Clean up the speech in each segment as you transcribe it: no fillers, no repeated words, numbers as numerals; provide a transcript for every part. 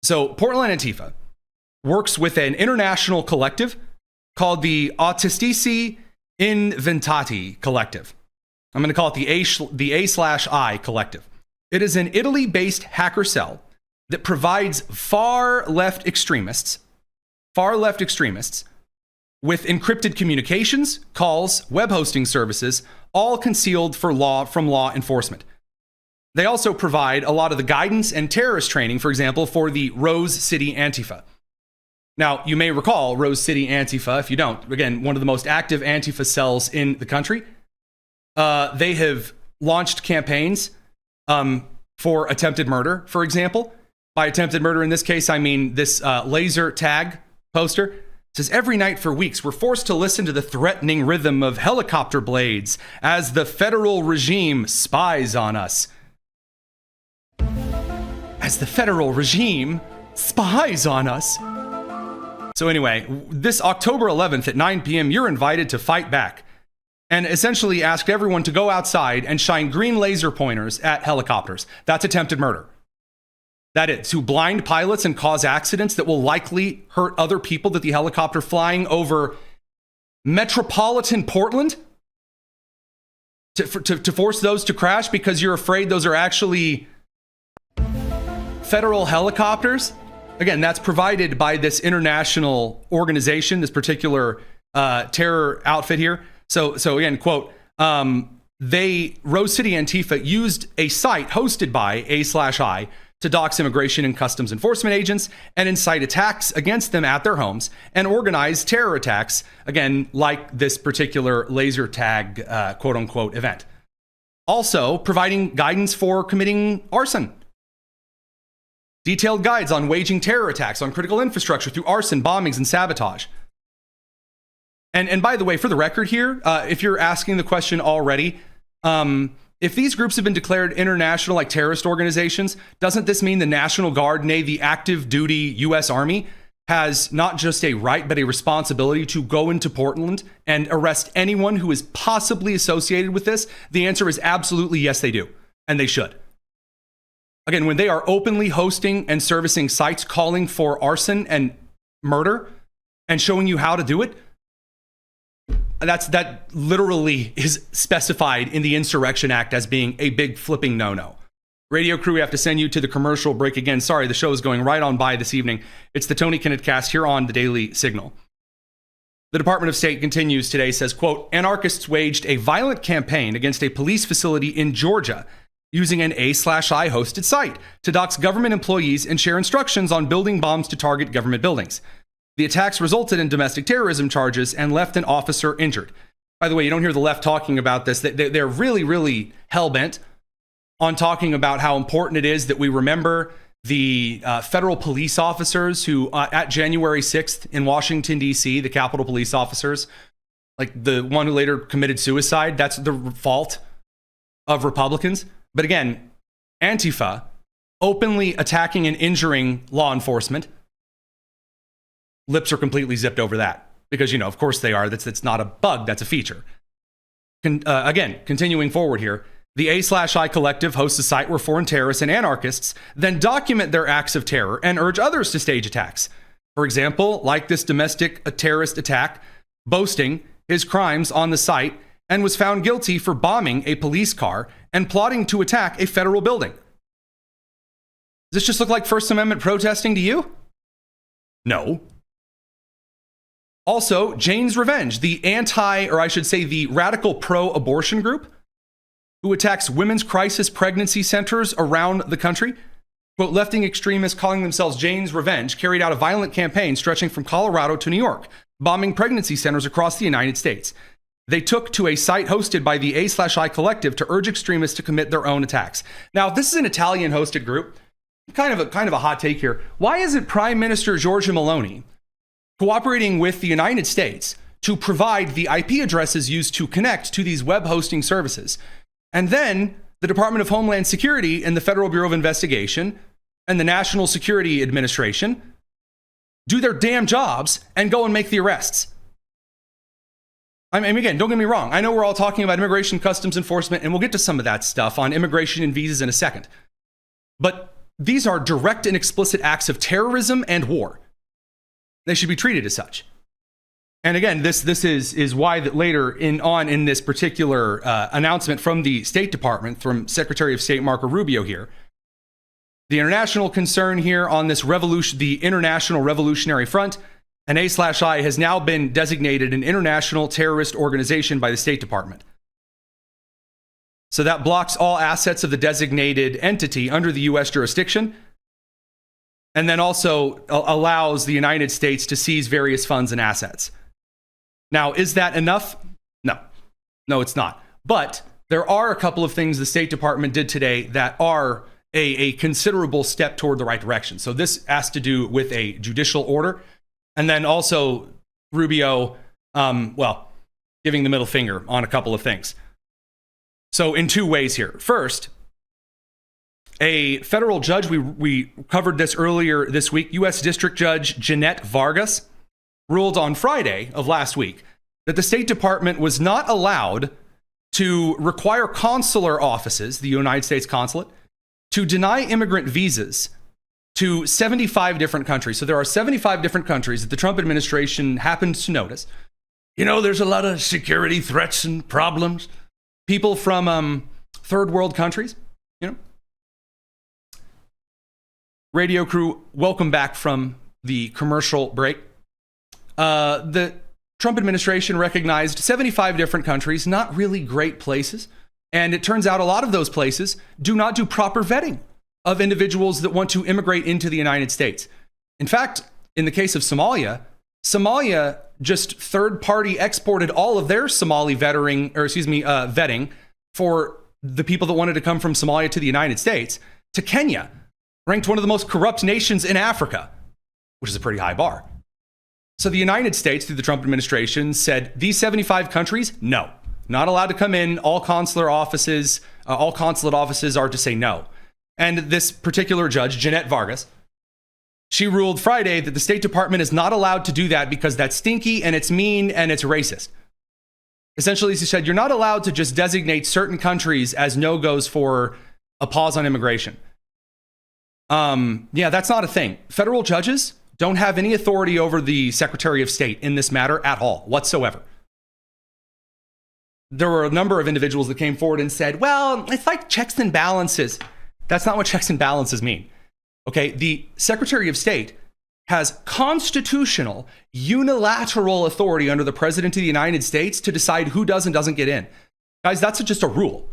So Portland Antifa works with an international collective called the Autistici Inventati Collective. I'm going to call it the A/I Collective. It is an Italy-based hacker cell that provides far left extremists with encrypted communications, calls, web hosting services, all concealed from law enforcement. They also provide a lot of the guidance and terrorist training, for example, for the Rose City Antifa. Now, you may recall Rose City Antifa. If you don't, again, one of the most active Antifa cells in the country. They have launched campaigns for attempted murder, for example. By attempted murder in this case, I mean this laser tag poster. It says, every night for weeks, we're forced to listen to the threatening rhythm of helicopter blades as the federal regime spies on us. As the federal regime spies on us. So anyway, this October 11th at 9 p.m., you're invited to fight back and essentially asked everyone to go outside and shine green laser pointers at helicopters. That's attempted murder. That is, to blind pilots and cause accidents that will likely hurt other people that the helicopter flying over metropolitan Portland to force those to crash because you're afraid those are actually federal helicopters. Again, that's provided by this international organization, this particular terror outfit here. So again, quote, Rose City Antifa used a site hosted by A/I to dox immigration and customs enforcement agents and incite attacks against them at their homes and organize terror attacks, again, like this particular laser tag, quote unquote, event. Also providing guidance for committing arson. Detailed guides on waging terror attacks on critical infrastructure through arson, bombings, and sabotage. And by the way, for the record here, if you're asking the question already, if these groups have been declared international, like terrorist organizations, doesn't this mean the National Guard, nay, the active duty U.S. Army, has not just a right, but a responsibility to go into Portland and arrest anyone who is possibly associated with this? The answer is absolutely yes, they do. And they should. Again, when they are openly hosting and servicing sites calling for arson and murder and showing you how to do it, that literally is specified in the Insurrection Act as being a big flipping no-no. Radio crew, we have to send you to the commercial break again. Sorry, the show is going right on by this evening. It's the Tony Kinnett Cast here on the Daily Signal. The Department of State continues today, says, quote, anarchists waged a violent campaign against a police facility in Georgia using an A/I hosted site to dox government employees and share instructions on building bombs to target government buildings. The attacks resulted in domestic terrorism charges and left an officer injured. By the way, you don't hear the left talking about this. They're really, really hell-bent on talking about how important it is that we remember the federal police officers who, at January 6th in Washington, D.C., the Capitol police officers, like the one who later committed suicide, that's the fault of Republicans. But again, Antifa openly attacking and injuring law enforcement. Lips are completely zipped over that because, you know, of course they are. That's not a bug. That's a feature. Again, continuing forward here, the A/I Collective hosts a site where foreign terrorists and anarchists then document their acts of terror and urge others to stage attacks. For example, like this domestic terrorist attack, boasting his crimes on the site and was found guilty for bombing a police car and plotting to attack a federal building. Does this just look like First Amendment protesting to you? No. Also, Jane's Revenge, the the radical pro-abortion group who attacks women's crisis pregnancy centers around the country. Quote, left-wing extremists calling themselves Jane's Revenge carried out a violent campaign stretching from Colorado to New York, bombing pregnancy centers across the United States. They took to a site hosted by the A/I Collective to urge extremists to commit their own attacks. Now, if this is an Italian-hosted group, kind of a hot take here. Why isn't Prime Minister Giorgia Meloni cooperating with the United States to provide the IP addresses used to connect to these web hosting services? And then the Department of Homeland Security and the Federal Bureau of Investigation and the National Security Administration do their damn jobs and go and make the arrests. I mean, again, don't get me wrong. I know we're all talking about immigration customs enforcement, and we'll get to some of that stuff on immigration and visas in a second. But these are direct and explicit acts of terrorism and war. They should be treated as such. And again, this is why that later in this particular announcement from the State Department, from Secretary of State Marco Rubio here, the international concern here on this revolution, the International Revolutionary Front, an A/I has now been designated an international terrorist organization by the State Department. So that blocks all assets of the designated entity under the U.S. jurisdiction, and then also allows the United States to seize various funds and assets. Now, is that enough? No, it's not. But there are a couple of things the State Department did today that are a considerable step toward the right direction. So this has to do with a judicial order, and then also Rubio, giving the middle finger on a couple of things. So in two ways here. First, a federal judge, we covered this earlier this week, U.S. District Judge Jeanette Vargas, ruled on Friday of last week that the State Department was not allowed to require consular offices, the United States consulate, to deny immigrant visas to 75 different countries. So there are 75 different countries that the Trump administration happens to notice. There's a lot of security threats and problems. People from third world countries, Radio crew, welcome back from the commercial break. The Trump administration recognized 75 different countries, not really great places. And it turns out a lot of those places do not do proper vetting of individuals that want to immigrate into the United States. In fact, in the case of Somalia just third-party exported all of their Somali vetting for the people that wanted to come from Somalia to the United States to Kenya, ranked one of the most corrupt nations in Africa, which is a pretty high bar. So the United States, through the Trump administration, said these 75 countries, no, not allowed to come in. All consulate offices are to say no. And this particular judge, Jeanette Vargas, she ruled Friday that the State Department is not allowed to do that because that's stinky and it's mean and it's racist. Essentially, she said, you're not allowed to just designate certain countries as no-goes for a pause on immigration. That's not a thing. Federal judges don't have any authority over the Secretary of State in this matter at all, whatsoever. There were a number of individuals that came forward and said, well, it's like checks and balances. That's not what checks and balances mean. Okay, the Secretary of State has constitutional, unilateral authority under the President of the United States to decide who does and doesn't get in. Guys, that's just a rule.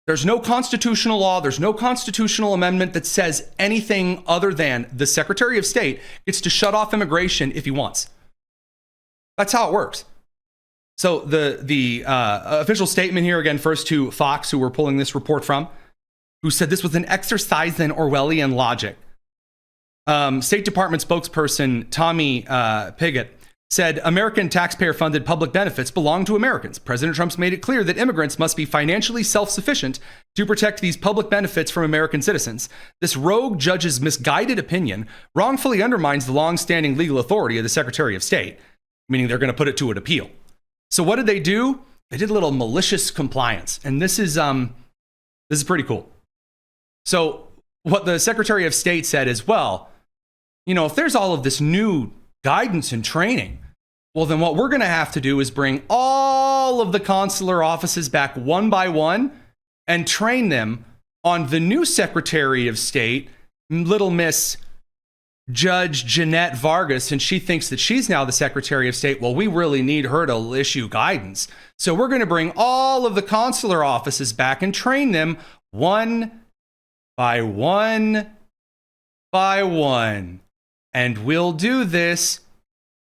There's no constitutional law, there's no constitutional amendment that says anything other than the Secretary of State gets to shut off immigration if he wants. That's how it works. So the official statement here, again, first to Fox, who we're pulling this report from, who said this was an exercise in Orwellian logic. State Department spokesperson Tommy Pigott said American taxpayer-funded public benefits belong to Americans. President Trump's made it clear that immigrants must be financially self-sufficient to protect these public benefits from American citizens. This rogue judge's misguided opinion wrongfully undermines the long-standing legal authority of the Secretary of State, meaning they're going to put it to an appeal. So what did they do? They did a little malicious compliance, and this is pretty cool. So what the Secretary of State said is, well, if there's all of this new guidance and training, well, then what we're going to have to do is bring all of the consular offices back one by one and train them on the new Secretary of State, Little Miss Judge Jeanette Vargas, and she thinks that she's now the Secretary of State. Well, we really need her to issue guidance. So we're going to bring all of the consular offices back and train them one by one by one. And we'll do this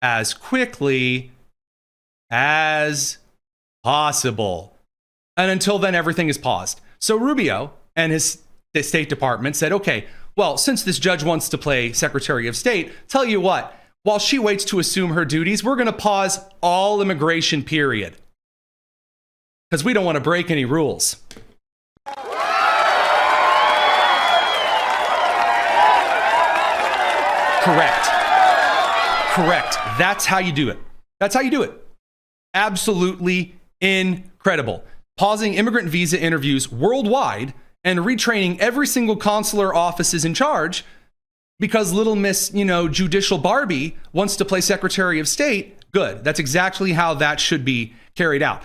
as quickly as possible. And until then, everything is paused. So Rubio and the State Department said, okay, well, since this judge wants to play Secretary of State, tell you what, while she waits to assume her duties, we're going to pause all immigration, period. Because we don't want to break any rules. Correct. That's how you do it. Absolutely incredible. Pausing immigrant visa interviews worldwide and retraining every single consular office is in charge because little Miss, judicial Barbie wants to play Secretary of State. Good. That's exactly how that should be carried out.